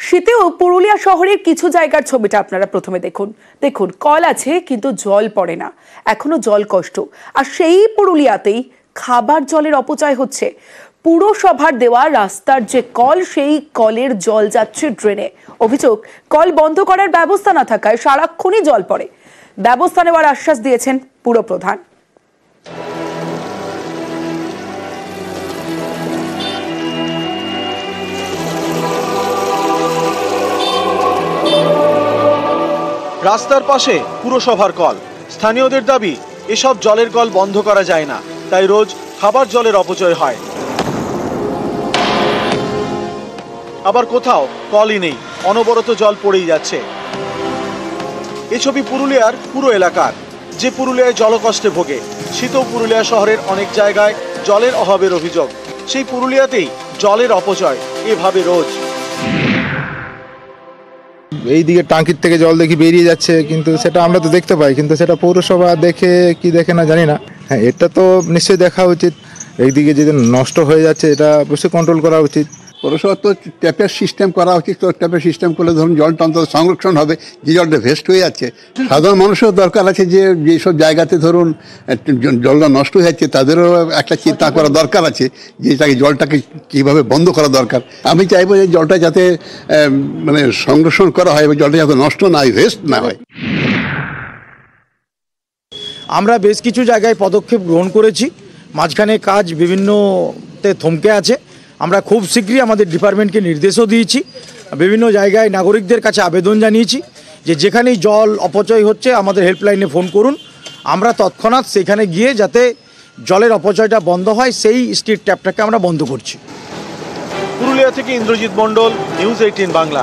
শীতেও পুরুলিয়া শহরের কিছু জায়গার ছবিটা আপনারা প্রথমে দেখুন। দেখুন, কল আছে কিন্তু জল পড়ে না, এখনো জল কষ্ট। আর সেই পুরুলিয়াতেই খাবার জলের অপচয় হচ্ছে। পুরসভার দেওয়া রাস্তার যে কল, সেই কলের জল যাচ্ছে ড্রেনে। অভিযোগ, কল বন্ধ করার ব্যবস্থা না থাকায় সারাক্ষণই জল পড়ে। ব্যবস্থা নেওয়ার আশ্বাস দিয়েছেন পুরপ্রধান। রাস্তার পাশে পুরসভার কল, স্থানীয়দের দাবি এসব জলের কল বন্ধ করা যায় না, তাই রোজ খাবার জলের অপচয় হয়। আবার কোথাও কলই নেই, অনবরত জল পড়েই যাচ্ছে। এই ছবি পুরুলিয়ার পুরো এলাকার, যে পুরুলিয়ায় জলকষ্টে ভোগে। শীতেও পুরুলিয়া শহরের অনেক জায়গায় জলের অভাবের অভিযোগ। সেই পুরুলিয়াতেই জলের অপচয় এভাবে রোজ। এইদিকে টাঙ্কির থেকে জল দেখি বেরিয়ে যাচ্ছে, কিন্তু সেটা আমরা তো দেখতে পাই, কিন্তু সেটা পৌরসভা দেখে কি দেখে না জানি না। হ্যাঁ, এটা তো নিশ্চয়ই দেখা উচিত। এইদিকে যদি নষ্ট হয়ে যাচ্ছে, এটা অবশ্যই কন্ট্রোল করা উচিত। পৌরসভা তো ট্যাপের সিস্টেম করা উচিত। তো ট্যাপের সিস্টেম করলে ধরুন জলটা অন্তত সংরক্ষণ হবে, যে জলটা ভেস্ট হয়ে যাচ্ছে। সাধারণ মানুষেরও দরকার আছে যে যেসব জায়গাতে ধরুন জলটা নষ্ট হয়ে যাচ্ছে, তাদেরও একটা চিন্তা করা দরকার আছে যে জলটাকে কীভাবে বন্ধ করা দরকার। আমি চাইবো যে জলটা যাতে মানে সংরক্ষণ করা হয় এবং জলটা যাতে নষ্ট না হয়, ভেস্ট না হয়। আমরা বেশ কিছু জায়গায় পদক্ষেপ গ্রহণ করেছি, মাঝখানে কাজ বিভিন্নতে থমকে আছে। আমরা খুব শীঘ্রই আমাদের ডিপার্টমেন্টকে নির্দেশও দিয়েছি, বিভিন্ন জায়গায় নাগরিকদের কাছে আবেদন জানিয়েছি যে যেখানেই জল অপচয় হচ্ছে আমাদের হেল্পলাইনে ফোন করুন। আমরা তৎক্ষণাৎ সেখানে গিয়ে যাতে জলের অপচয়টা বন্ধ হয় সেই স্ট্রিট ট্যাপটাকে আমরা বন্ধ করছি। পুরুলিয়া থেকে ইন্দ্রজিৎ মণ্ডল, নিউজ 18 বাংলা।